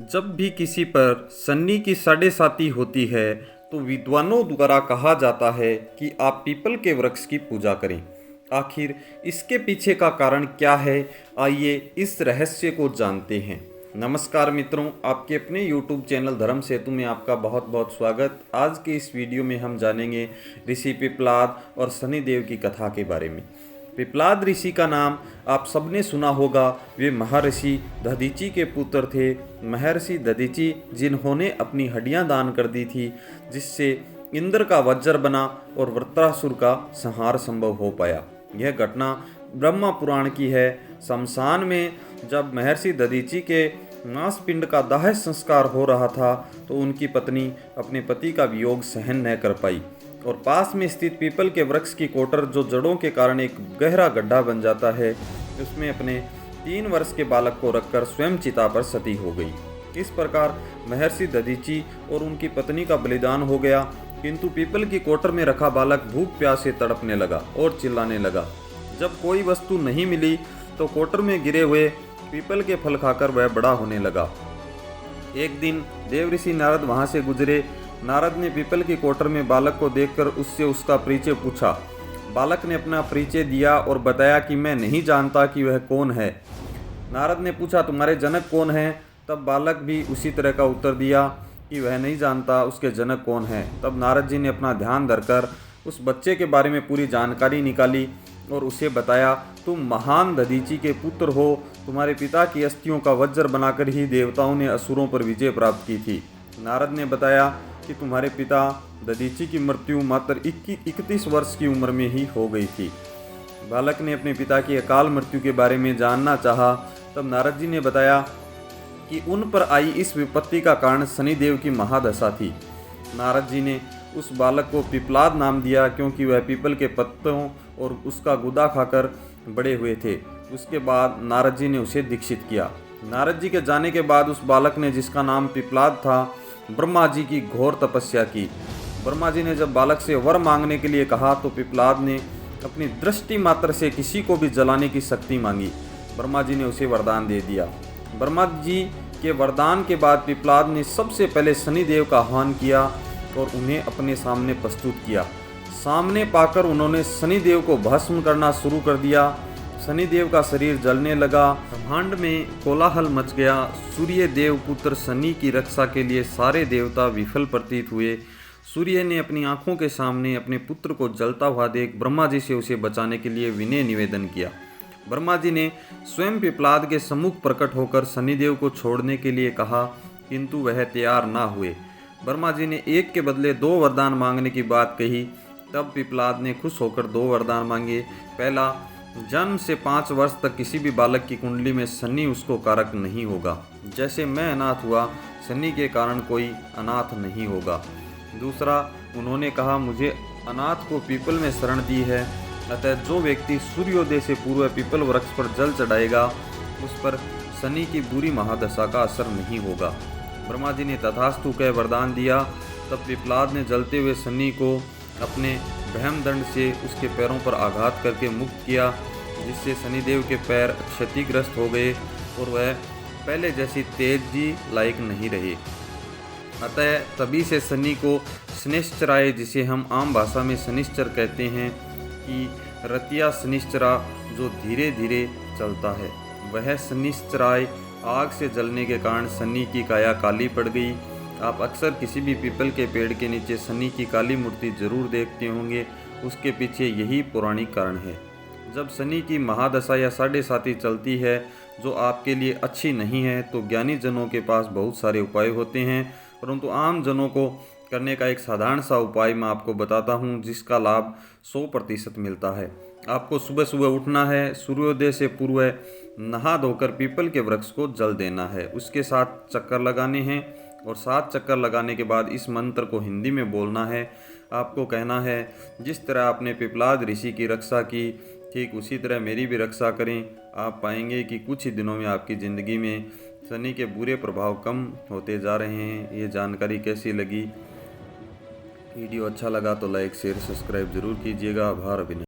जब भी किसी पर सन्नी की साढ़ेसाती होती है तो विद्वानों द्वारा कहा जाता है कि आप पीपल के वृक्ष की पूजा करें। आखिर इसके पीछे का कारण क्या है, आइए इस रहस्य को जानते हैं। नमस्कार मित्रों, आपके अपने YouTube चैनल धर्म सेतु में आपका बहुत बहुत स्वागत। आज के इस वीडियो में हम जानेंगे ऋषि पिपलाद और शनिदेव की कथा के बारे में। पिपलाद ऋषि का नाम आप सबने सुना होगा। वे महर्षि दधीचि के पुत्र थे। महर्षि दधीचि जिन्होंने अपनी हड्डियां दान कर दी थी, जिससे इंद्र का वज्र बना और वृत्रासुर का संहार संभव हो पाया। यह घटना ब्रह्मा पुराण की है। शमशान में जब महर्षि दधीचि के मांसपिंड का दाह संस्कार हो रहा था तो उनकी पत्नी अपने पति का वियोग सहन न कर पाई और पास में स्थित पीपल के वृक्ष की कोटर, जो जड़ों के कारण एक गहरा गड्ढा बन जाता है, उसमें अपने 3 वर्ष के बालक को रखकर स्वयं चिता पर सती हो गई। इस प्रकार महर्षि दधीचि और उनकी पत्नी का बलिदान हो गया, किंतु पीपल की कोटर में रखा बालक भूख प्यास से तड़पने लगा और चिल्लाने लगा। जब कोई वस्तु नहीं मिली तो कोटर में गिरे हुए पीपल के फल खाकर वह बड़ा होने लगा। एक दिन देव ऋषि नारद वहां से गुजरे। नारद ने पीपल की कोटर में बालक को देखकर उससे उसका परिचय पूछा। बालक ने अपना परिचय दिया और बताया कि मैं नहीं जानता कि वह कौन है। नारद ने पूछा, तुम्हारे जनक कौन हैं? तब बालक भी उसी तरह का उत्तर दिया कि वह नहीं जानता उसके जनक कौन है। तब नारद जी ने अपना ध्यान धरकर उस बच्चे के बारे में पूरी जानकारी निकाली और उसे बताया, तुम महान दधीचि के पुत्र हो। तुम्हारे पिता की अस्थियों का वज्र बनाकर ही देवताओं ने असुरों पर विजय प्राप्त की थी। नारद ने बताया कि तुम्हारे पिता दधीचि की मृत्यु मात्र 31 वर्ष की उम्र में ही हो गई थी। बालक ने अपने पिता की अकाल मृत्यु के बारे में जानना चाहा। तब नारद जी ने बताया कि उन पर आई इस विपत्ति का कारण शनिदेव की महादशा थी। नारद जी ने उस बालक को पिपलाद नाम दिया, क्योंकि वह पीपल के पत्तों और उसका गुदा खाकर बड़े हुए थे। उसके बाद नारद जी ने उसे दीक्षित किया। नारद जी के जाने के बाद उस बालक ने, जिसका नाम पिपलाद था, ब्रह्मा जी की घोर तपस्या की। ब्रह्मा जी ने जब बालक से वर मांगने के लिए कहा तो पिपलाद ने अपनी दृष्टि मात्र से किसी को भी जलाने की शक्ति मांगी। ब्रह्मा जी ने उसे वरदान दे दिया। ब्रह्मा जी के वरदान के बाद पिपलाद ने सबसे पहले शनिदेव का आह्वान किया और उन्हें अपने सामने प्रस्तुत किया। सामने पाकर उन्होंने शनिदेव को भस्म करना शुरू कर दिया। शनिदेव का शरीर जलने लगा। ब्रह्मांड में कोलाहल मच गया। सूर्य देव पुत्र शनि की रक्षा के लिए सारे देवता विफल प्रतीत हुए। सूर्य ने अपनी आंखों के सामने अपने पुत्र को जलता हुआ देख ब्रह्मा जी से उसे बचाने के लिए विनय निवेदन किया। ब्रह्मा जी ने स्वयं पिपलाद के सम्मुख प्रकट होकर शनिदेव को छोड़ने के लिए कहा, किंतु वह तैयार ना हुए। ब्रह्मा जी ने एक के बदले 2 वरदान मांगने की बात कही। तब पिपलाद ने खुश होकर 2 वरदान मांगे। पहला, जन्म से 5 वर्ष तक किसी भी बालक की कुंडली में शनि उसको कारक नहीं होगा। जैसे मैं अनाथ हुआ, शनि के कारण कोई अनाथ नहीं होगा। दूसरा, उन्होंने कहा, मुझे अनाथ को पीपल में शरण दी है, अतः जो व्यक्ति सूर्योदय से पूर्व पीपल वृक्ष पर जल चढ़ाएगा उस पर शनि की बुरी महादशा का असर नहीं होगा। ब्रह्मा जी ने तथास्तु कह वरदान दिया। तब पिपलाद ने जलते हुए शनि को अपने ब्रह्मदंड से उसके पैरों पर आघात करके मुक्त किया, जिससे शनिदेव के पैर क्षतिग्रस्त हो गए और वह पहले जैसी तेजी लायक नहीं रहे। अतः तभी से शनि को शनिश्चराय, जिसे हम आम भाषा में शनिश्चर कहते हैं, कि रतिया शनिश्चरा जो धीरे धीरे चलता है, वह शनिश्चराय आग से जलने के कारण शनि की काया काली पड़ गई। आप अक्सर किसी भी पीपल के पेड़ के नीचे शनि की काली मूर्ति जरूर देखते होंगे। उसके पीछे यही पौराणिक कारण है। जब शनि की महादशा या साढ़ेसाती चलती है जो आपके लिए अच्छी नहीं है, तो ज्ञानी जनों के पास बहुत सारे उपाय होते हैं, परंतु आम जनों को करने का एक साधारण सा उपाय मैं आपको बताता हूँ, जिसका लाभ 100% मिलता है। आपको सुबह सुबह उठना है, सूर्योदय से पूर्व नहा धोकर पीपल के वृक्ष को जल देना है। उसके 7 चक्कर लगाने हैं और 7 चक्कर लगाने के बाद इस मंत्र को हिंदी में बोलना है। आपको कहना है, जिस तरह आपने पिपलाद ऋषि की रक्षा की, ठीक उसी तरह मेरी भी रक्षा करें। आप पाएंगे कि कुछ ही दिनों में आपकी ज़िंदगी में शनि के बुरे प्रभाव कम होते जा रहे हैं। ये जानकारी कैसी लगी? वीडियो अच्छा लगा तो लाइक शेयर सब्सक्राइब जरूर कीजिएगा। आभार अभिनंदन।